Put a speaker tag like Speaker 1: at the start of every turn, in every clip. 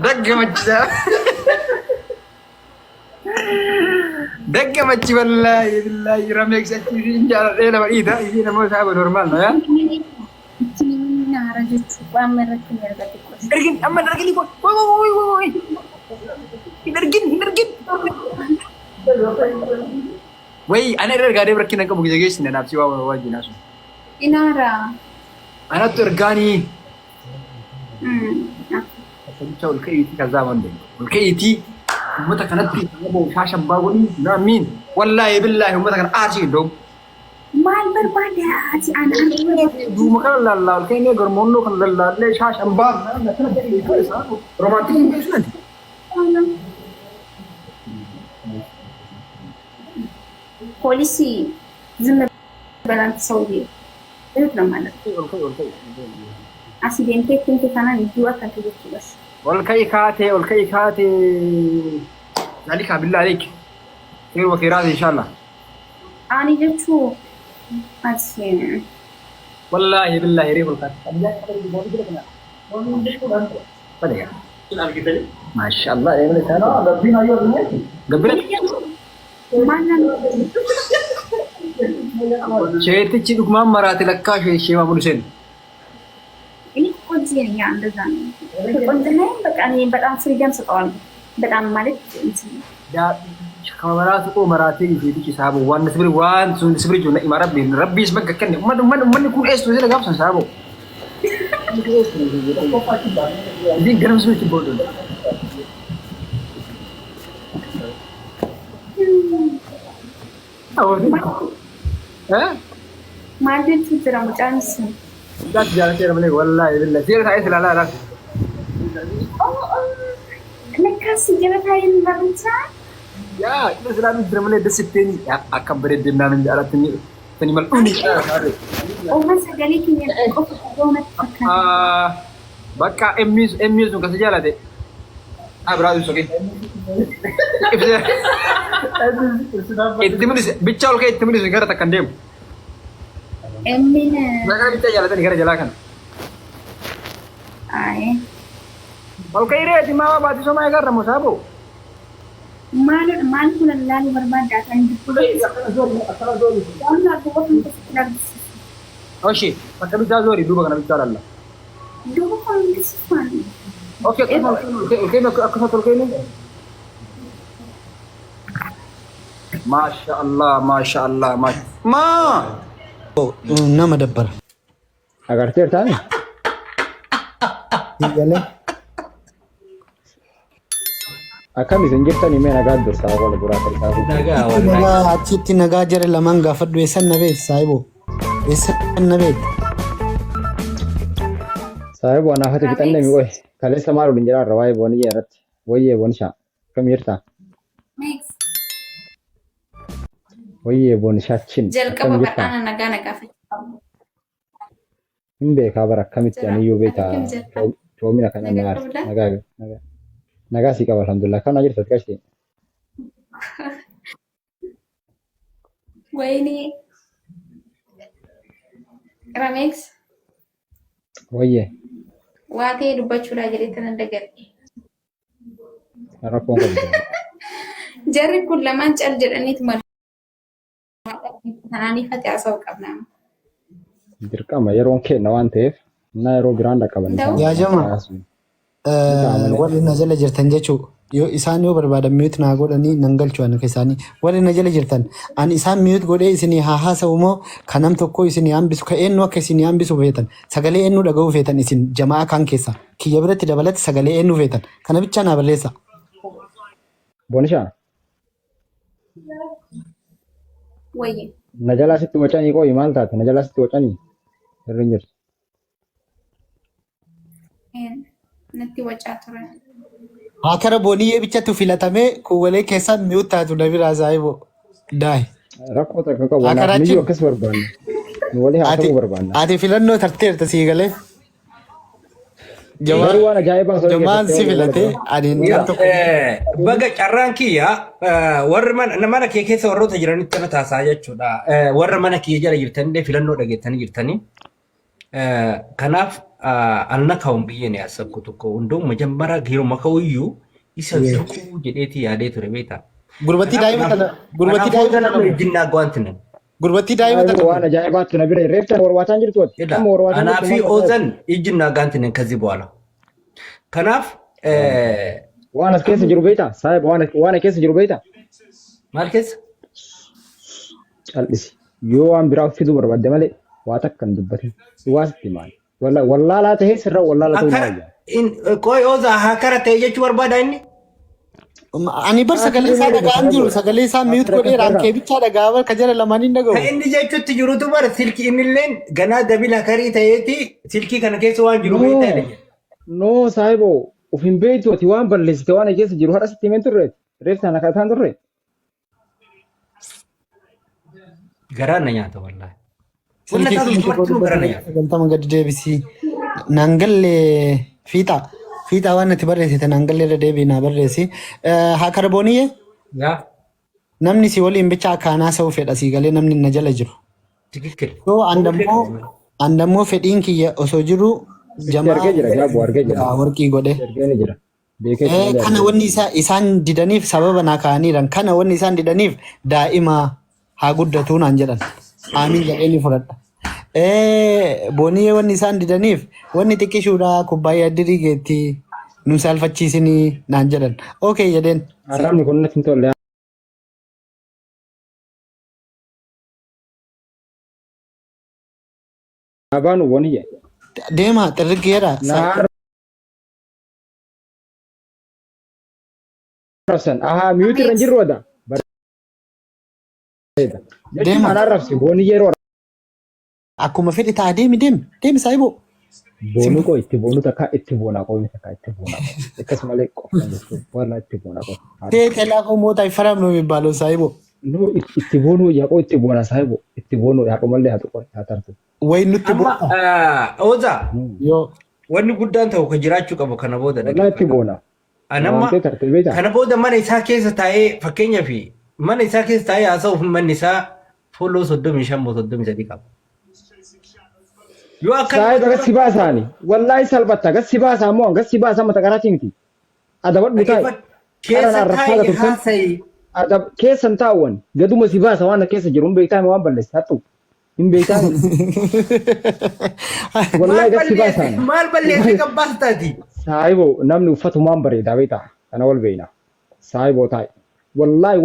Speaker 1: دقمت دقمت بالله رميك ستي انجا ليله بعيده يجينا مو صعب نورمال يا درجين اما درجين وي درجين وي انا رجع بركنا كم جيجيش ننافسي واجي ناس
Speaker 2: إنارا
Speaker 1: انا ترجاني تقول الكيتي كذا من دي الكيتي متى كانت في ابو شاشه باغوني مين والله بالله متى كان ارجي دوم
Speaker 2: ما البرباد هاتي انا
Speaker 1: دو مكان لا لا الكيني غرمونو كان لا لا شاشه باغ رومانتيك بيسنت
Speaker 2: بوليسي زم بلانت سعودي ايه لما اكسيدنتي كنت انا ندوا كانت بس
Speaker 1: والكي كاتي عليك بالله عليك خير وخيرات ان شاء الله
Speaker 2: اني جبتو اسين
Speaker 1: والله بالله يريب الخير ما شاء الله يا ولد انا ربنا قبل شيء تجي لك ما مرات لك شيء ما بقول
Speaker 2: ini kuncinya yang ada kan. Kuncinya bekan ini bekan freedom sekali. Bekan malik
Speaker 1: ya kamera tu merati jadi kisah abu wan seberi juga imarat bin Rabbi sebagai kan man ikut es tu je lagam sahabu. Ini garam seberi bodoh.
Speaker 2: Mandi tu terang macam ni.
Speaker 1: لا تجارة كثيرة مني والله بالله زيارة هاي لا لا لا
Speaker 2: نكاسي جرت هاي البنتا
Speaker 1: يا بس لا ندري مني بس التاني أكبر الدنيا من جارة تاني ملؤوني
Speaker 2: وما سجلي كني
Speaker 1: بكا اميز نكاسي جالة دي برادو سوكي التمرس بيتشاول كي التمرس نكارة تكندم
Speaker 2: Emina.
Speaker 1: Mereka bisa jalan tadi jalan.
Speaker 2: Ay.
Speaker 1: Kalau kira di mana batu sama agar ramu sabu.
Speaker 2: Mal pun lalu berbeda kan di pulau. Allah tu pun tidak.
Speaker 1: Oh sih, macam itu jauh dua kan bicara Allah.
Speaker 2: Dua kan disifan.
Speaker 1: Oke, aku satu kali ni. Masya Allah, Ma.
Speaker 3: nama dabbar
Speaker 1: agar cerita ni
Speaker 3: igale
Speaker 1: akan disenjata ni mana agak dosa kalau berat
Speaker 3: naga achitti naga jare lamang gafad wesan nabe saibo wesan nabe
Speaker 1: saibo ana hati kita ni oi kale samaru dinjara rawai boni yarat woye bonsha kamirta
Speaker 2: Next.
Speaker 1: Oye bonisha chin
Speaker 2: Jalqaba badhaana nagaa fi
Speaker 1: himbe kabara kamitti ani yubeta toomina kana nagaa si qaba alhamdulillah kana jirta kashi
Speaker 2: wayni Ramex
Speaker 1: oye
Speaker 2: waate dubbachudha jedhetan dagadhe
Speaker 1: rakkoon qabu
Speaker 2: jarri kun lamaan cal jedhaniitu mal Tanani fati asal qabna.
Speaker 1: Dirqama yeroon kenna waan ta'eef na yeroo biraan dhaqqaban
Speaker 3: yaa jama warri na jala jirtan jechuu yoo isaan yoo barbaadan miyut naa godhanii nan galchu ana keessaanii warri na jala jirtan an isaan miyut godhee isinii haa haasa'u moo kanam tokko isinii hambisu ka eenyu akka isinii hambisu feetan sagalee eenyu dhaga'uu feetan isin jamaa kan keessa kiyya biratti dabalatti sagalee eenyu feetan kana bicha naa barreessa.
Speaker 1: Bonisha.
Speaker 2: Wayye.
Speaker 1: Najala sitti wacanii koo imaal taate najala sitti wacanii irra hin jirtu.
Speaker 2: Natti wacaa ture.
Speaker 3: Akara booniyyee bichatu filatamee kuuwalee keessaan miyut taatu na biraa saayiboo daayi.
Speaker 1: Rakkoo takka qabu wanaaf niyyuu akkas barbaanne. Nu walii haasa'uu barbaanna.
Speaker 3: Ati filannoo tarteerta sii galee.
Speaker 1: Garuu waan ajaa'ibaa
Speaker 3: Jamaan si filatee adiin tokko.
Speaker 4: Baga carraan kiyya warra mana kee keessa warroota jiranitti kana taasaa jechuudha. Warra mana kee jala jirtanillee filannoo dhageettanii jirtanii. Kanaaf አልነካውም ብዬ ነው ያሰብኩት እኮ እንደውም መጀመሪያ ጊሮ መከውዩ ይሰልኩ ጀዴቲ ያዴቱ ረቤታ
Speaker 3: ጉርበቲ ዳይማ ተነ ጉርበቲ ዳይማ ተነ
Speaker 4: እጅና ጓንት ነን
Speaker 3: ጉርበቲ ዳይማ ተነ
Speaker 5: ዋና ጃይባት ነብረ ሬፍተን ወርዋታን ጅርቶት
Speaker 4: አናፊ ኦዘን እጅና ጋንት ነን ከዚህ በኋላ ከናፍ
Speaker 5: ዋና ከስ ጅሩ ቤታ ሳይብ ዋና ከስ ጅሩ ቤታ
Speaker 4: ማልከስ
Speaker 5: ጫልሲ ዮዋን ቢራው ፊዱ በርባደ ማለ ዋተከን ድበት ዋስቲ ማል ወላ ላ ተሄ ስራ ወላ ላ ተው
Speaker 4: ቆይ ኦዛ ሀከረ ተየቹ በርባዳኒ
Speaker 3: ani bar sagalee isaa dhagaan jiru sagalee isaa miyut godhee rankee bichaa dhagaawal kajala lamaaniin dhaga'u.
Speaker 4: Inni jechuutti jirutu bara silkii innilleen ganaa dabila karii ta'eeti silkii kana keessa waan jiru beektaa
Speaker 5: no saahibo ufin beektooti waan balleessite waan keessa jiru hadha sitti himeen turre reeftaan akka ta'an turre.
Speaker 4: Garaan na nyaata wallaahi. Wanna taatu martuu garaan na nyaata.
Speaker 3: Sagantaa gadi deebisii nangallee fiixaa. Fiixaa waan itti barreessite nangallee irra deebii naa barreessi. Haa karbooniyye namni si waliin bicha akkaanaa sa'uu fedha sii galee namni na jala jiru.
Speaker 4: Tikikkil.
Speaker 3: So andammoo fedhiin kiyya osoo jiru jamaa warqii godhe. Kana wanni isaan didaniif sababa naa kaa'aniiran kana wanni isaan didaniif daa'ima haa guddatu naan jedhan. Aamiin jedhee ni fudhadha. Booniyee wanni isaan didaniif wanni xiqqishuudha kubbaayyaa dirii geetti nu saalfachiisinii naan jedhan. Okay jedheen.
Speaker 5: Arrabni kun natti hin tolle. Abaan woniyye.
Speaker 3: Deema xirrigeera.
Speaker 5: Rasan aha miyuuti irra jirru wada. Deema arrabsi woniyye roora.
Speaker 3: Akkuma fedhi ta'a deemi saayiboo.
Speaker 5: Boonu ko itti boonu takka itti boona ko takka itti boona ko akkasumalee qofa warra itti boona ko.
Speaker 3: Tee laafoo moota ifaram no mibbaaloo saayiboo.
Speaker 5: No itti boonu yaa ko itti boona saayiboo itti boonu yaa qomallee haa tuqo haa tartu.
Speaker 3: Wayi nutti
Speaker 4: boona. Oza.
Speaker 3: Yoo.
Speaker 4: Wanni guddaan ta'u kan jiraachuu qabu kana booda
Speaker 5: dhaqee. Wallahi itti boona.
Speaker 4: Anamma kana booda mana isaa keessa taa'ee fakkeenyaaf mana isaa keessa taa'ee haasa'uuf manni isaa fooloo 35 qaba.
Speaker 5: Saya daga sibasani wallahi salbatta gas sibasa mo gas sibasa mata karati miti ada butai
Speaker 4: kesa tai hasai
Speaker 5: ada kesan tawon gadu mo sibasa wana kesa jirum beita mo wan balle satu in beita wallahi gas sibasa
Speaker 4: mal balle ka bastati
Speaker 5: saibo namni ufatu man bare da beita ana wal beina saibo tai wallahi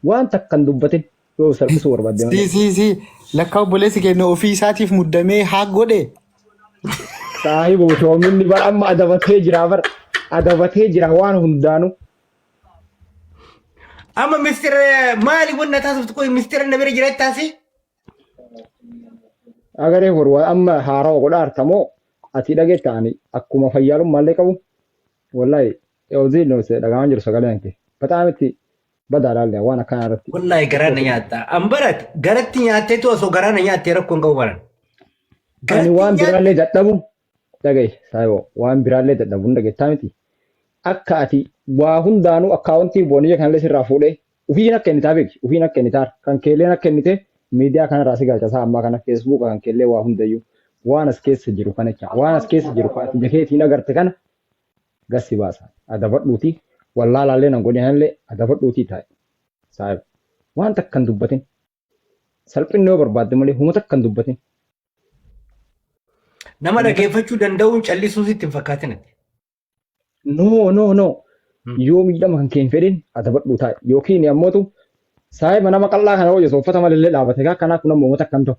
Speaker 5: wanta kan dubbatin yo sarbisu warbadde
Speaker 3: si lakkaa obboleessi keenya ofii isaatiif muddamee haa godhe.
Speaker 5: Saahibo toominni bar amma adabatee jira waan hundaanu.
Speaker 4: Amma mistira maali wanna taasiftu koy mistira na bira jira taasi?
Speaker 5: Agaree horwa amma haaraa godha artamoo ati dhageettaani akkuma fayyaalum maallee qabu wallahi yoozii no se dhagaan jiru sagaleen kee bataamitti badaallee waan akkana irratti.
Speaker 4: Wallahi garaan nyaata. Ambarat garatti nyaattee tu osoo garaan nyaattee rakkoon qabu baran.
Speaker 5: Ani waan biraallee dadhabu dhagaye saayibo waan biraallee dadhabu dhageettaa miti. Akka ati waa hundaanuu akkaawuntii booniyya kanallee sirraa fuudhee ufiin akka inni beeki ufiin akka inni kan keelleen akka inni miidiyaa kanarraa si galchasaa ammaa kana feesbuuka kan keellee waa hundayyuu waan as keessa jiru kana jecha waan as keessa jiru kan jakeetiin agarte kana gassi baasa adabadhuuti wallaalaallee nan godhanillee adabadhuuti taa'e saayib waan takkan dubbatin salphinnoo barbaadde malee huma takkan dubbatin.
Speaker 4: Nama dhageeffachuu danda'uun callisuu sitti hin fakkaatinati.
Speaker 5: No. Yoo miidhama kan keen fedhin adabadhuu taa'e yookiin ammoo saayiba nama qal'aa kana hojjetu uffata malee dhaabate akkanaa kun ammoo uummata akkam ta'u.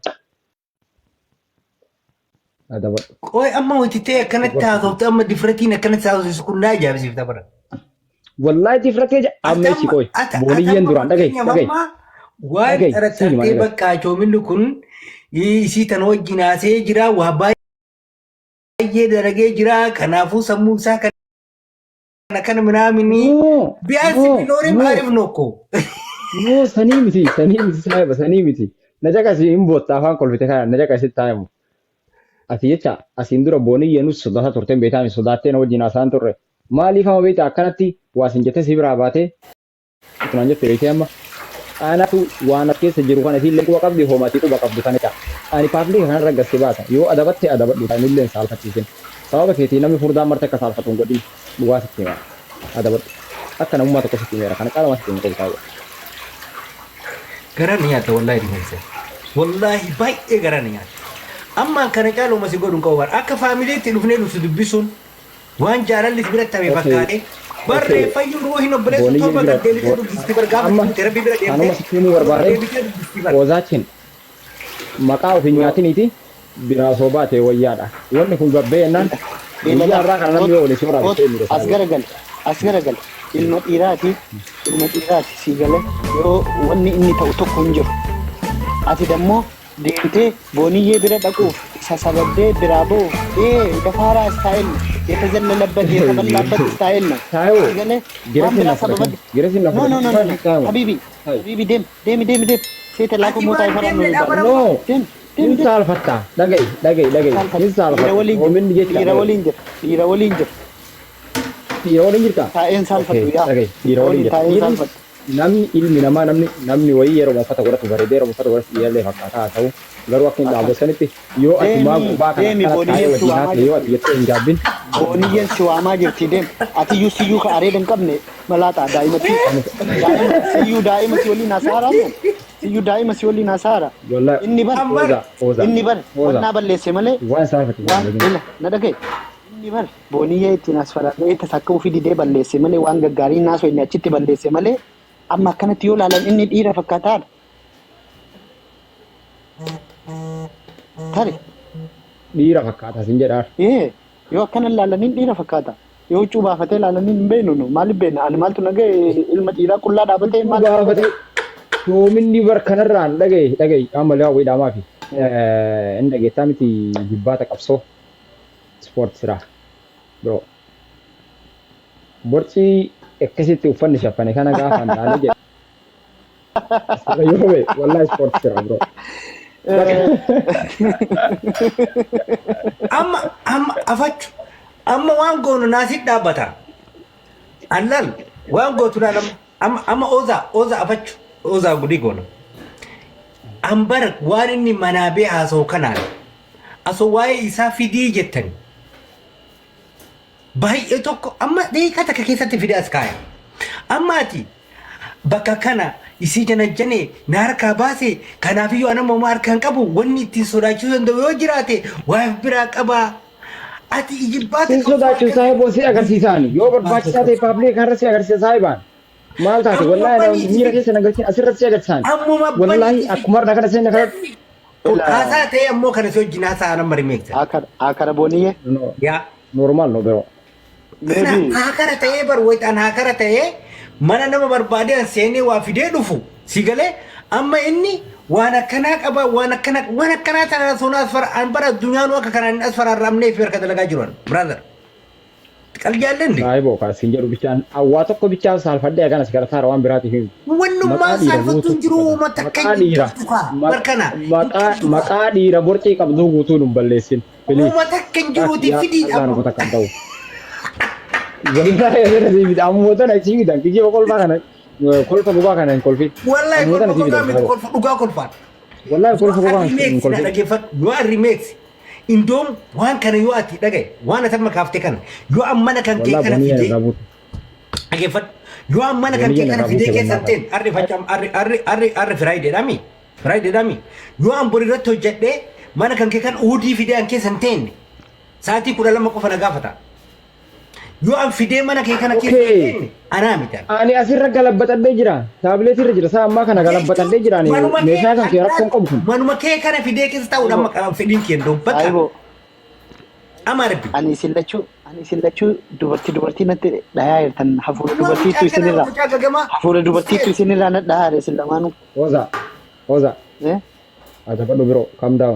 Speaker 5: Adabadhu.
Speaker 4: Qoy amma wanti ta'e akkanatti haasofte amma difratiin akkanatti haasofte kun naa ajaa'ibsiifta bara.
Speaker 5: Wallahi difratee amma si qoy booliyyeen duraan dhagaye.
Speaker 4: Waan xarattee bakka coominni kun isii tan wajjin haasee jira waa baay'ee dalagee jira kanaafuu sammuu isaa kana minamini biasi minori marif noko
Speaker 5: no sani miti saiba sani miti najaka si imbota afan kolfite kana najaka si taimu ati jecha asindura boni yenu sodata torten betami sodate no jina san torre mali fama beta akkanatti wasin jete sibra baate tunan jette bete amma Anatu waan as keessa jiru kana illee quba qabdi hoomati quba qabdu kanadha. Ani paaflii kanarra gasse baasa yoo adabatte adabadhu kan illee saalfachiisin. Sababa keetii namni furdaan marti akka saalfatu hin godhin dhugaa sitti hima adabadhu. Akka namummaa tokko sitti himeera kana qaama sitti hin qabu.
Speaker 4: Garan nyaata wallahi dinagsa. Wallahi baay'ee garan nyaata. Amma kana caaluu masi godhuun qabu bara akka faamiliitti dhufnee nuti dubbisuun waan jaalalli biratti hame fakkaate barree fayyuu dhuguu hin obboleessu torba gaddeebitee dubbisti bargaafa rabbi bira deemtee.
Speaker 5: Anuma sitti himuu barbaade Oozaachiin maqaa of hin nyaatiniiti biraa soo baate wayyaadha. Wanni kun gabbee jennaan guyyaa irraa kana namni yoo waliin soorata
Speaker 3: as garagal ilma dhiiraati sii gale yoo wanni inni ta'u tokko hin jiru. Ati dammoo deemtee booniyyee bira dhaquuf sasabaddee biraa ba'u dafaaraa istaayil የተዘለለበት የተበላበት ስታይል ነው። ሀቢቢ ደም ሴት ላኩ ሞታ ይፈራል ነው
Speaker 5: ሳልፈታ ደገይ
Speaker 3: ታኤን ሳልፈቱ ያ
Speaker 5: namni ilmi namaa namni wayii yeroo uffata godhatu bareedee yeroo uffata godhatu illee fakkaataa ta'u garuu akka hin dhaabbatanitti yoo ati maa gubbaa kana yoo ati jettee hin jaabbin
Speaker 3: booniyyeen si waamaa jirti deem ati siyyuu ka areeda hin qabne malaataa daa'imatti siyyuu daa'ima si waliin hasaara inni bar wannaa balleesse malee
Speaker 5: waan saafate
Speaker 3: na dhagee inni bar booniyyee ittiin asfaraatee itti sakka ofii didee balleesse malee waan gaggaarii naasoo inni achitti balleesse malee amma akkanatti yoo laalan inni dhiira fakkaataadha. Tare.
Speaker 5: Dhiira fakkaata sin jedhaan.
Speaker 3: Yoo akkana laalaniin dhiira fakkaata. Yoo huccuu baafatee laalaniin hin beeknu nu maaliif beekna? Ani maaltu nagee ilma dhiiraa qullaa dhaabatee maal
Speaker 5: baafatee yoominni bar kanarraan dhagaye amma laa wayii dhaamaa fi inni dhageettaa miti jibbaata qabsoo ispoortii siraa biroo. Borcii akkasitti uffanni shaffane kana gaafa hin taane jedhe. Yoo bee wallahi ispoortii siraa biroo.
Speaker 4: amma afachu amma waan goonu naasitti dhaabbata allal waan gootu amma oza afachu oza gudi goonu ambar waan inni manaabee haasa'u kanaan asoo waa'ee isaa fidii jettani baay'ee tokko amma deekaa takka keessatti fidee as kaaya amma ati bakka kana isii janajjane na harkaa baase kanaafiyyuu anammoo harkaan qabu wanni ittiin sodaachisuu danda'u yoo jiraate waa biraa qabaa ati ijibbaate
Speaker 5: sin sodaachisu saahiboo si agarsiisaan yoo barbaachisaa ta'e paabliik kanarra si agarsiisa saahibaan maal taate wallaahi miira keessa nagalchiin asirratti si agarsiisaan wallaahi akkuma irraa kana seenna kanatti
Speaker 4: haasaa ta'e ammoo kana si wajjin haasaa nama rimeeksa
Speaker 3: akara booniyyee
Speaker 4: yaa
Speaker 5: normaal no biroo
Speaker 4: haakara ta'ee bar waytaan haakara ta'ee mana nama barbaadee seenee waa fidee dhufu si galee amma inni waan akkanaa qaba waan akkanaa sana sun asfar bara addunyaan akka kanaan asfararramnee fi harka dalagaa jiran brother qalbiyalle ndi
Speaker 5: saahiboo kaasin jedhu bichaan awwaa tokko bichaan saalfadhee aganas garataara waan biraatiif himu
Speaker 4: wannummaa saalfattuun jiru
Speaker 5: maqaa dhiira borcii qabduu guutuu nun balleessin
Speaker 4: takkan jiruuti fidiidha
Speaker 5: Wallahi ada sih bidang muatan aja sih bidang kiji kolfa kan kolfa buka kan kolfi
Speaker 4: wallahi kolfa buka kolfa
Speaker 5: wallahi kolfa buka kan kolfi
Speaker 4: lagi fat gua remix indom wan kana yo ati dagai wan atam kafte kan yo amana kan ke kana fide lagi fat yo amana kan ke kana fide ke santen arre facam arre friday dami yo am bori ratto jedde mana kan ke kan udi fide an ke santen saati kula lama ko fana gafata yoo an fidee mana kee kana keessatti anaa miti
Speaker 5: ani asirra galabbatadhee jira taabileetii irra jira saa ammaa kana galabbatadhee jira meeshaa kan kee rakkoon qabu kun
Speaker 4: manuma kee kana fidee keessa ta'uu dhamma qaban fedhiin kee dhobbata ama rabbi
Speaker 3: ani sillachuu dubartii natti dhayaa jirtan hafuura dubartiitu isinirraa na dhayaa sillamaanu
Speaker 5: oza adabadhu biroo calm down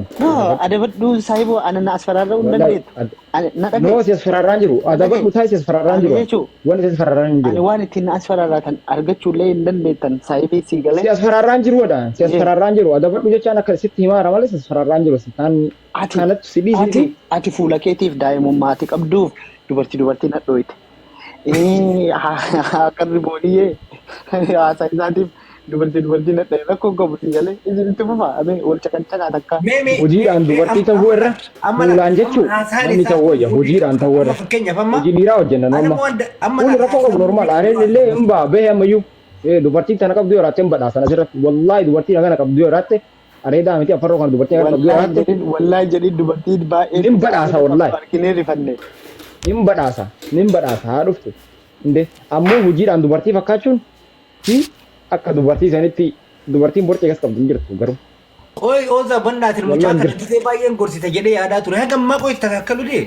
Speaker 3: adabadhu saahiboo ana na asfararra'uu hin dandeettu
Speaker 5: no si asfararraan jiru adabadhu taa'e si asfararraan jiru waan si asfararraan jiru
Speaker 3: ani waan ittiin na asfararraatan argachuullee hin dandeettan saahibii si galee
Speaker 5: si asfararraan jiru wadha si asfararraan jiru adabadhu jechaan akka sitti himaara malee si asfararraan jiru si taan kanatti si dhiisiti
Speaker 3: ati fuula keetiif daa'imummaa ati qabduuf dubartii nadhooyte akkarri booniyyee haasaa isaatiif dubartii na dhaya rakkoo qabu si galee isinitti fufa amee wal caqacaqaa takka.
Speaker 5: Hojiidhaan dubartii ta'uu irra fuulaan jechuun namni ta'uu wayya hojiidhaan ta'uu irra hojii dhiiraa hojjennan amma fuulli rakkoo qabu normaal aaneen illee hin baa bahee ammayyuu dubartii tana qabdu yoo raatte hin badhaasan asirratti wallaahi dubartii kana qabdu yoo raatte areedaa miti afarroo kana dubartii kana qabdu yoo raatte
Speaker 3: wallaahi jedhi dubartii baay'ee
Speaker 5: hin badhaasa wallaahi
Speaker 3: arginee rifanne.
Speaker 5: hin badhaasa haa dhuftu inde ammoo hojiidhaan dubartii fakkaachuun akka dubartii sanitti dubartiin borcee gas qabdu hin jirtu garuu.
Speaker 4: Oi oza bannaatiin mucaa kana gisee baay'een gorsita jedhee yaadaa ture hanga ammaa qo'etti takakkalu dee.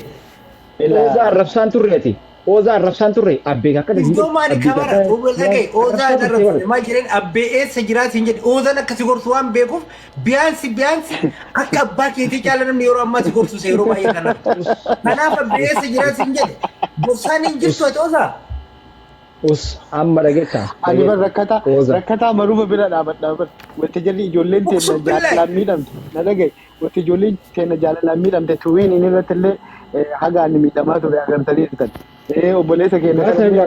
Speaker 5: Oza arrabsaan turreeti. Oza arrabsaan turre abbee akka dhagii.
Speaker 4: Iddoo maali kamara obbo Dhagay oza arrabsaan maal jedheen abbee eessa jiraati hin jedhe ozan akkasi gorsu waan beekuuf biyaansi akka abbaa keetii caala namni yeroo ammaa si gorsu yeroo baay'ee kana. Kanaaf abbee eessa jiraati hin jedhe gorsaan hin jirtu ati oza.
Speaker 5: Us amma dhageetta.
Speaker 3: Ani ban rakkataa maruufa bira dhaabadhaa wanti jalli ijoolleen teenya jaalalaan miidhamte na dhagaye wanti ijoolleen teenya jaalalaan miidhamte tuwiin inni irratti illee hagaan miidhamaa ture agartanii jirtan. Obboleessa keenya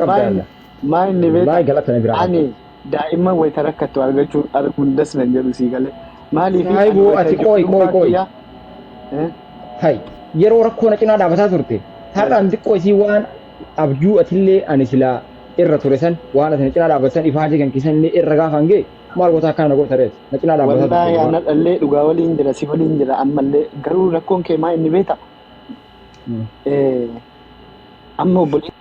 Speaker 3: maa inni beektaa ani daa'imman wayita rakkattu argachuu hundas nan jedhu sii galee maaliif
Speaker 5: ati qooyi hay yeroo rakkoo na cinaa dhaabataa turte har'aan xiqqoo isii waan abjuu atillee ani silaa irra ture san waan asina cinaa dhaabbatan ifaajii kan kisan illee irra gaafa hangee maal goota akkana na goota reeti na cinaa dhaabbataa
Speaker 3: ture. Wallaahi ana dhallee dhugaa waliin jira si waliin jira ammallee garuu rakkoon kee maa inni beektaa amma obboleessa